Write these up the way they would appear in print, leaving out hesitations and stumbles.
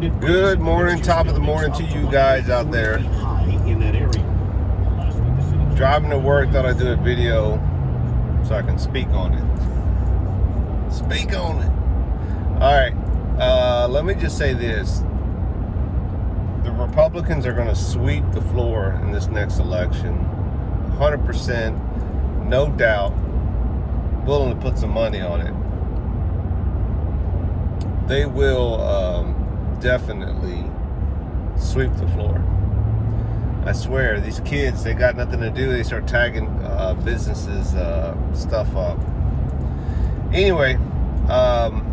Good morning, top of the morning to you guys out there. Driving to work, thought I'd do a video so I can speak on it. Speak on it. All right, let me just say this. The Republicans are going to sweep the floor in this next election. 100%, no doubt, willing to put some money on it. They will definitely sweep the floor. I swear, these kids, they got nothing to do. They start tagging businesses stuff up. Anyway,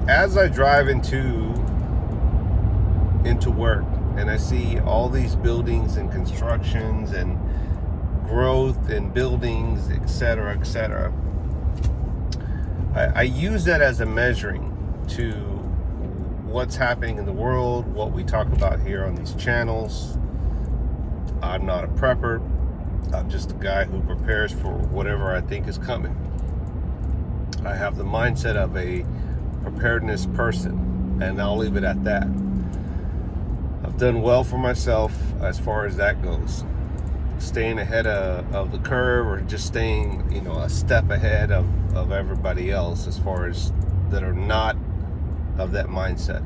as I drive into work and I see all these buildings and constructions and growth and buildings, etc., etc., I use that as a measuring to what's happening in the world, what we talk about here on these channels. I'm not a prepper. I'm just a guy who prepares for whatever I think is coming. I have the mindset of a preparedness person, and I'll leave it at that. I've done well for myself as far as that goes. Staying ahead of the curve, or just staying, a step ahead of everybody else as far as that are not of that mindset.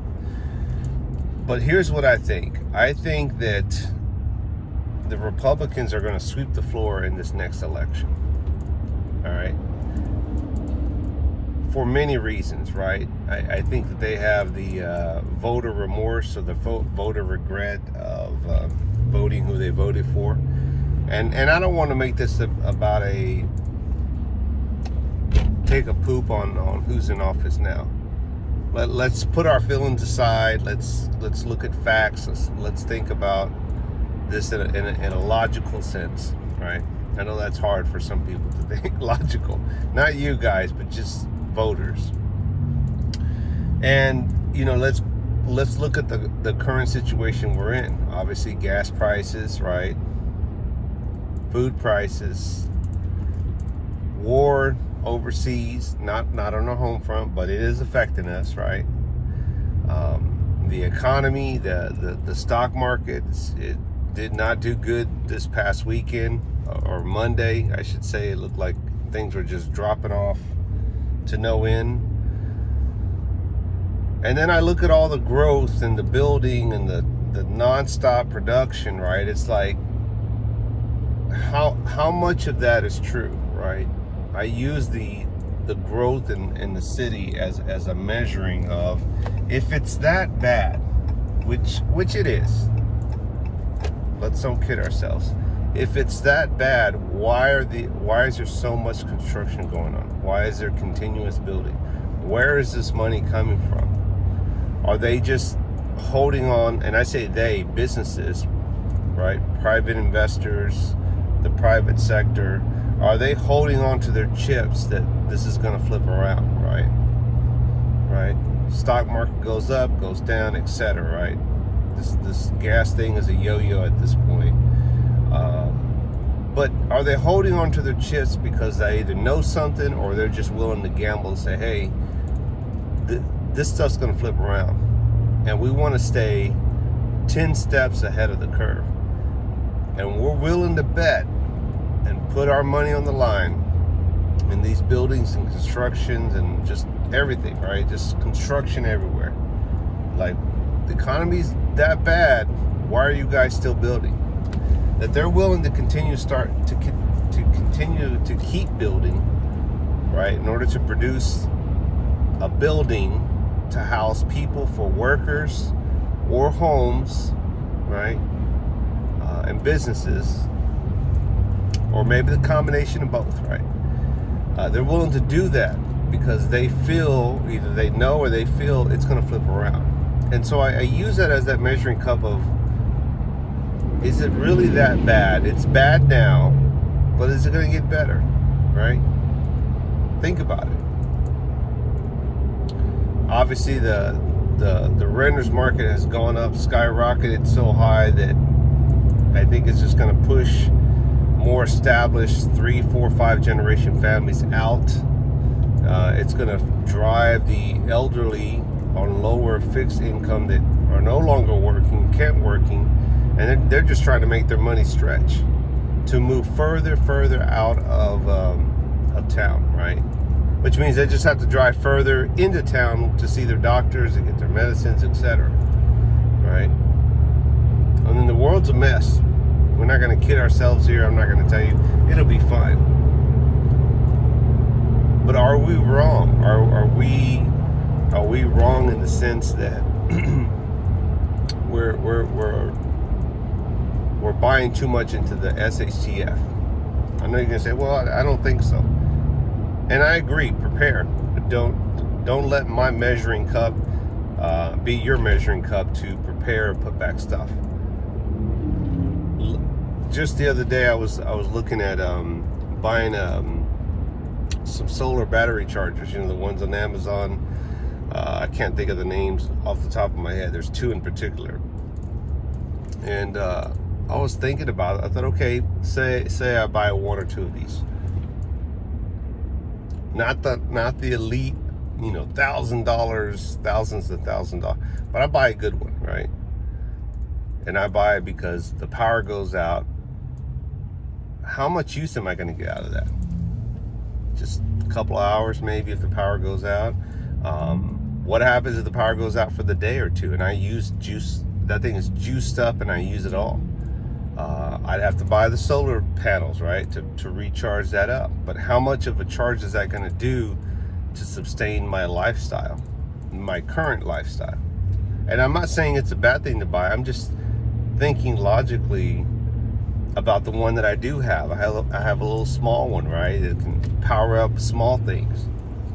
But here's what I think. I think that the Republicans are going to sweep the floor in this next election. All right. For many reasons, right? I think that they have the voter remorse or the voter regret of voting who they voted for. And I don't want to make this about a take a poop on who's in office now. Let's put our feelings aside. Let's look at facts. Let's think about this in a logical sense, right? I know that's hard for some people to think logical. Not you guys, but just voters. And let's look at the current situation we're in. Obviously, gas prices, right? Food prices, war overseas, not on our home front, but it is affecting us, right? The economy, the stock market, it did not do good this past weekend, or Monday, I should say. It looked like things were just dropping off to no end. And then I look at all the growth and the building and the nonstop production, right? It's like, how much of that is true, right? I use the growth in the city as a measuring of, if it's that bad, which it is. Let's don't kid ourselves. If it's that bad, why is there so much construction going on? Why is there continuous building? Where is this money coming from? Are they just holding on? And I say they, businesses, right? Private investors, the private sector. Are they holding on to their chips that this is going to flip around, right? Right? Stock market goes up, goes down, etc., right? This gas thing is a yo-yo at this point. But are they holding on to their chips because they either know something, or they're just willing to gamble and say, hey, this stuff's going to flip around, and we want to stay 10 steps ahead of the curve, and we're willing to bet and put our money on the line in these buildings and constructions and just everything, right? Just construction everywhere. Like, the economy's that bad, why are you guys still building? That they're willing to continue to keep building, right? In order to produce a building to house people, for workers or homes, right? And businesses, or maybe the combination of both, right? They're willing to do that because they feel, either they know or they feel it's going to flip around. And so I use that as that measuring cup of, is it really that bad? It's bad now, but is it going to get better, right? Think about it. Obviously, the renters market has gone up, skyrocketed so high that I think it's just going to push more established 3, 4, 5 generation families out. It's going to drive the elderly on lower fixed income that are no longer working, can't working, and they're just trying to make their money stretch to move further out of town, right? Which means they just have to drive further into town to see their doctors and get their medicines, etc. Right? I mean, the world's a mess. We're not going to kid ourselves here. I'm not going to tell you it'll be fine. But are we wrong? Are we wrong in the sense that we're buying too much into the SHTF? I know you're gonna say, well, I don't think so, and I agree. Prepare. Don't let my measuring cup be your measuring cup to prepare and put back stuff. Just the other day, I was looking at buying some solar battery chargers. You know, the ones on Amazon. I can't think of the names off the top of my head. There's two in particular, and I was thinking about it. I thought, okay, say I buy one or two of these, not the elite, you know, thousands of $1,000s, but I buy a good one, right? And I buy it because the power goes out. How much use am I going to get out of that? Just a couple of hours, maybe, if the power goes out. What happens if the power goes out for the day or two and I use juice? That thing is juiced up and I use it all. I'd have to buy the solar panels, right, to recharge that up. But how much of a charge is that going to do to sustain my lifestyle, my current lifestyle? And I'm not saying it's a bad thing to buy. I'm just thinking logically about the one that I do have. I have a little small one, right? It can power up small things.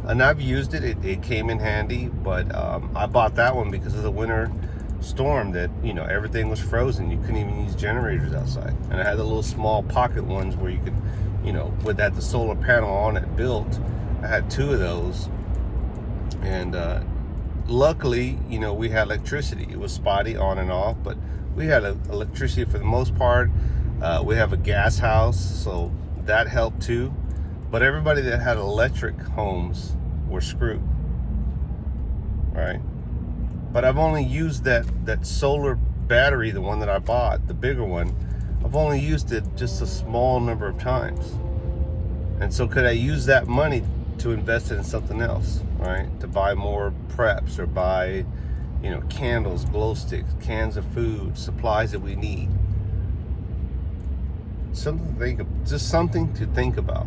And I've used it. It came in handy, but I bought that one because of the winter storm that, you know, everything was frozen. You couldn't even use generators outside. And I had the little small pocket ones where you could, you know, with that the solar panel on it built. I had two of those. And luckily, you know, we had electricity. It was spotty on and off, but we had electricity for the most part. We have a gas house, so that helped too. But everybody that had electric homes were screwed, right? But I've only used that solar battery, the one that I bought, the bigger one. I've only used it just a small number of times. And so could I use that money to invest it in something else, right? To buy more preps or buy, you know, candles, glow sticks, cans of food, supplies that we need. Something to think of, just something to think about.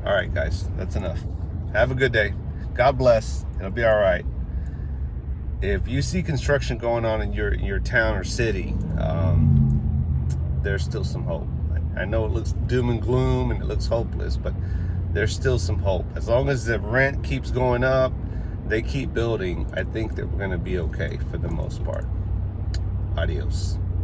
All right, guys, that's enough. Have a good day. God bless. It'll be all right. If you see construction going on in your town or city, there's still some hope. I know it looks doom and gloom and it looks hopeless, but there's still some hope. As long as the rent keeps going up, they keep building, I think that we're going to be okay for the most part. Adios.